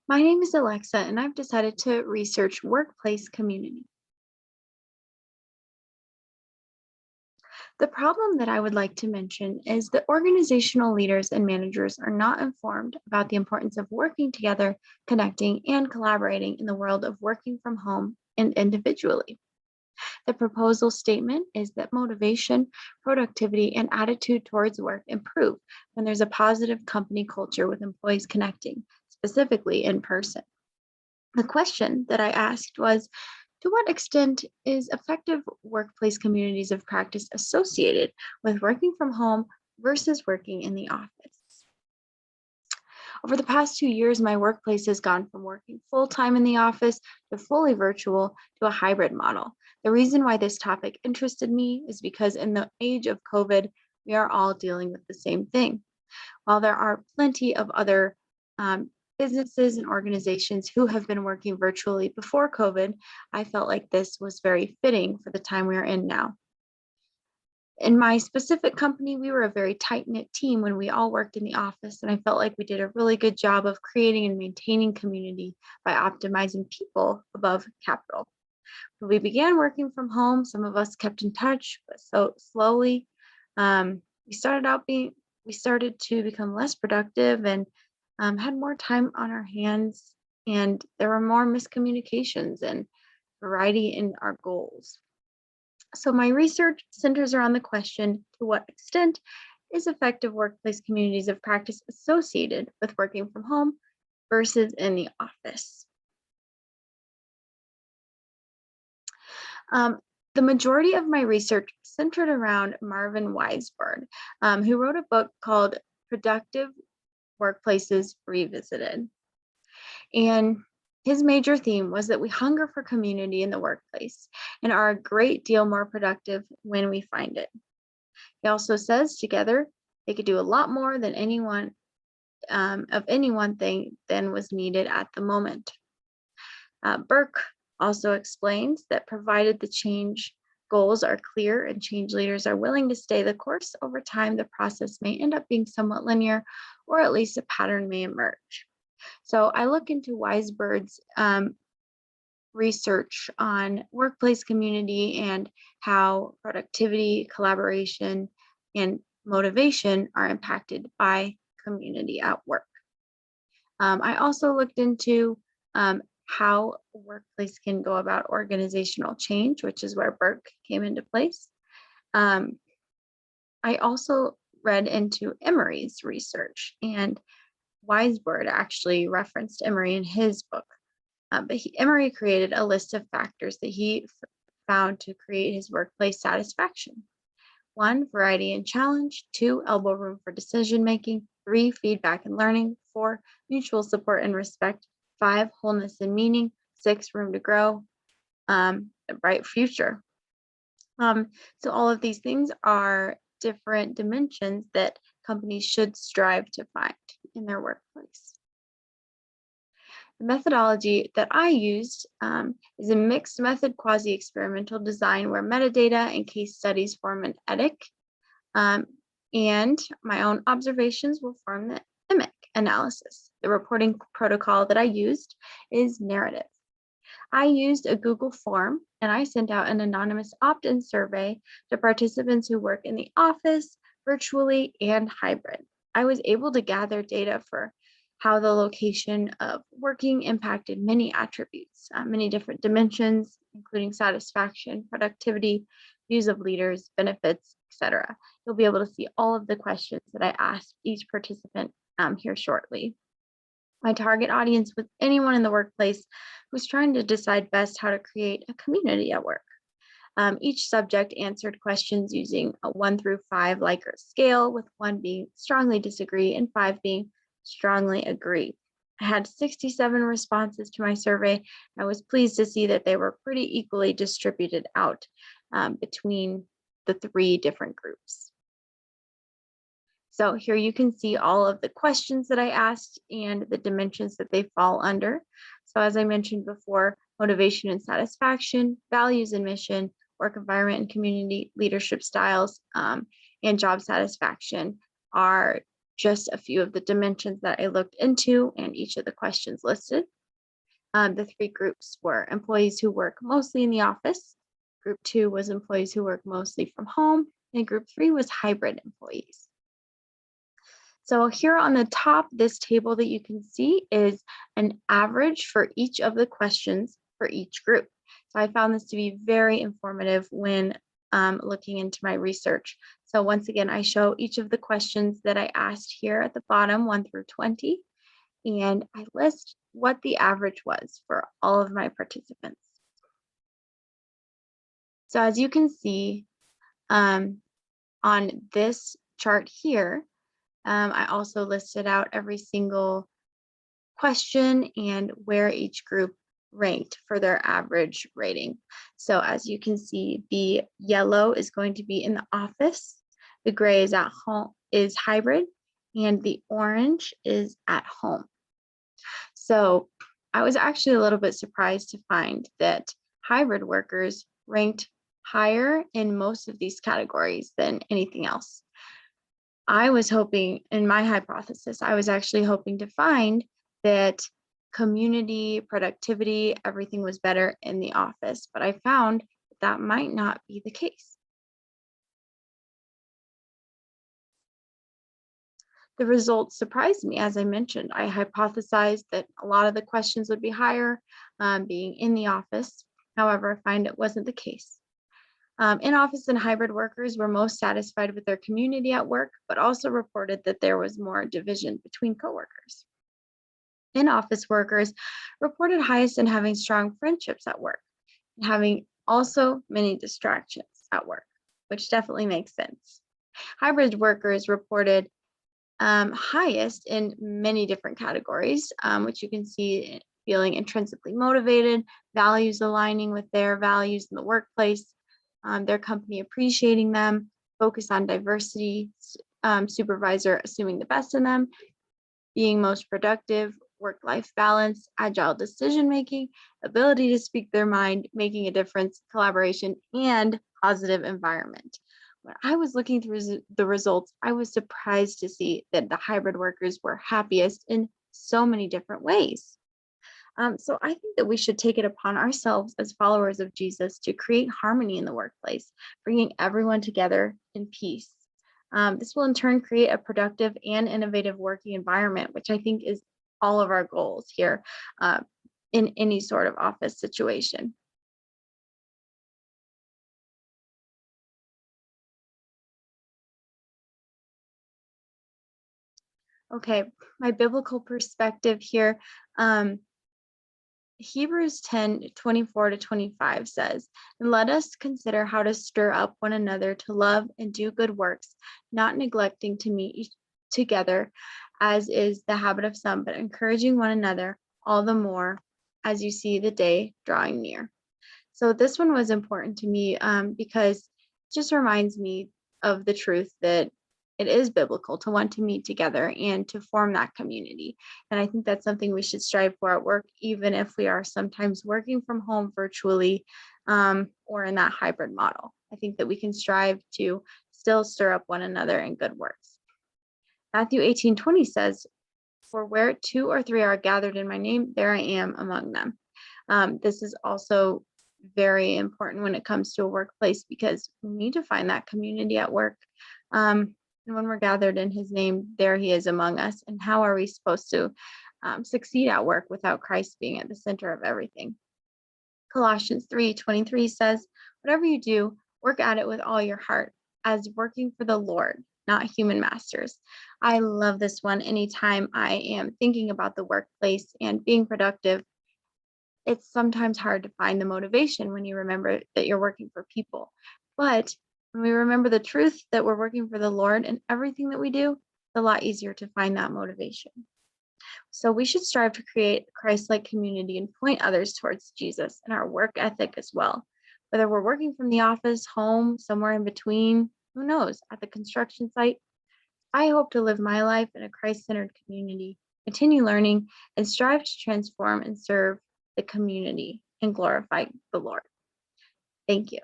My name is Alexa, and I've decided to research workplace community. The problem that I would like to mention is that organizational leaders and managers are not informed about the importance of working together, connecting, and collaborating in the world of working from home and individually. The proposal statement is that motivation, productivity, and attitude towards work improve when there's a positive company culture with employees connecting, specifically in person. The question that I asked was, to what extent is effective workplace communities of practice associated with working from home versus working in the office? Over the past 2 years, my workplace has gone from working full time in the office to fully virtual to a hybrid model. The reason why this topic interested me is because in the age of COVID, we are all dealing with the same thing. While there are plenty of other um, businesses and organizations who have been working virtually before COVID, I felt like this was very fitting for the time we are in now. In my specific company, we were a very tight knit team when we all worked in the office, and I felt like we did a really good job of creating and maintaining community by optimizing people above capital. When we began working from home, some of us kept in touch, but so slowly, we started to become less productive and had more time on our hands, and there were more miscommunications and variety in our goals. So my research centers around the question, to what extent is effective workplace communities of practice associated with working from home versus in the office? Um, the majority of my research centered around Marvin Weisberg, who wrote a book called Productive Workplaces Revisited. And his major theme was that we hunger for community in the workplace and are a great deal more productive when we find it. He also says together they could do a lot more than any one thing than was needed at the moment. Burke also explains that provided the change goals are clear and change leaders are willing to stay the course over time, the process may end up being somewhat linear, or at least a pattern may emerge. So I look into Weisberg's research on workplace community and how productivity, collaboration, and motivation are impacted by community at work. I also looked into how a workplace can go about organizational change, which is where Burke came into place. Um, I also read into Emery's research, and Weisberg actually referenced Emery in his book. Emery created a list of factors that he found to create his workplace satisfaction. 1, variety and challenge. 2, elbow room for decision making. 3, feedback and learning. 4, mutual support and respect. 5, wholeness and meaning. 6, room to grow. A bright future. So all of these things are different dimensions that companies should strive to find in their workplace. The methodology that I used is a mixed method quasi-experimental design where metadata and case studies form an EDIC, and my own observations will form the EMIC analysis. The reporting protocol that I used is narrative. I used a Google form and I sent out an anonymous opt-in survey to participants who work in the office, virtually, and hybrid. I was able to gather data for how the location of working impacted many attributes, many different dimensions, including satisfaction, productivity, views of leaders, benefits, etc. You'll be able to see all of the questions that I asked each participant here shortly. My target audience was anyone in the workplace who's trying to decide best how to create a community at work. Each subject answered questions using a 1 through 5 Likert scale, with 1 being strongly disagree and 5 being strongly agree. I had 67 responses to my survey. I was pleased to see that they were pretty equally distributed out between the 3 different groups. So here you can see all of the questions that I asked and the dimensions that they fall under. So as I mentioned before, motivation and satisfaction, values and mission, work environment and community, leadership styles, and job satisfaction are just a few of the dimensions that I looked into and each of the questions listed. The three groups were employees who work mostly in the office. Group 2 was employees who work mostly from home, and group 3 was hybrid employees. So here on the top, this table that you can see is an average for each of the questions for each group. So I found this to be very informative when looking into my research. So once again, I show each of the questions that I asked here at the bottom, 1 through 20, and I list what the average was for all of my participants. So as you can see on this chart here, I also listed out every single question and where each group ranked for their average rating. So as you can see, the yellow is going to be in the office, the gray is at home, is hybrid, and the orange is at home. So I was actually a little bit surprised to find that hybrid workers ranked higher in most of these categories than anything else. I was hoping, in my hypothesis, I was actually hoping to find that community, productivity, everything was better in the office, but I found that might not be the case. The results surprised me. As I mentioned, I hypothesized that a lot of the questions would be higher being in the office. However, I find it wasn't the case. In-office and hybrid workers were most satisfied with their community at work, but also reported that there was more division between coworkers. In-office workers reported highest in having strong friendships at work, and having also many distractions at work, which definitely makes sense. Hybrid workers reported highest in many different categories, which you can see feeling intrinsically motivated, values aligning with their values in the workplace, their company appreciating them, focus on diversity, supervisor assuming the best in them, being most productive, work-life balance, agile decision-making, ability to speak their mind, making a difference, collaboration, and positive environment. When I was looking through the results, I was surprised to see that the hybrid workers were happiest in so many different ways. So I think that we should take it upon ourselves as followers of Jesus to create harmony in the workplace, bringing everyone together in peace. This will in turn create a productive and innovative working environment, which I think is all of our goals here in any sort of office situation. Okay, my biblical perspective here. Hebrews 10:24-25 says, "And let us consider how to stir up one another to love and do good works, not neglecting to meet together, as is the habit of some, but encouraging one another all the more as you see the day drawing near." So this one was important to me because it just reminds me of the truth that it is biblical to want to meet together and to form that community. And I think that's something we should strive for at work, even if we are sometimes working from home virtually or in that hybrid model. I think that we can strive to still stir up one another in good works. Matthew 18:20 says, "For where 2 or 3 are gathered in my name, there I am among them." This is also very important when it comes to a workplace because we need to find that community at work. And when we're gathered in his name, there he is among us. And how are we supposed to succeed at work without Christ being at the center of everything? Colossians 3:23 says, "Whatever you do, work at it with all your heart, as working for the Lord, not human masters." I love this one. Anytime I am thinking about the workplace and being productive, it's sometimes hard to find the motivation when you remember that you're working for people. But when we remember the truth that we're working for the Lord and everything that we do, it's a lot easier to find that motivation. So we should strive to create a Christ-like community and point others towards Jesus in our work ethic as well. Whether we're working from the office, home, somewhere in between, who knows, at the construction site, I hope to live my life in a Christ-centered community, continue learning, and strive to transform and serve the community and glorify the Lord. Thank you.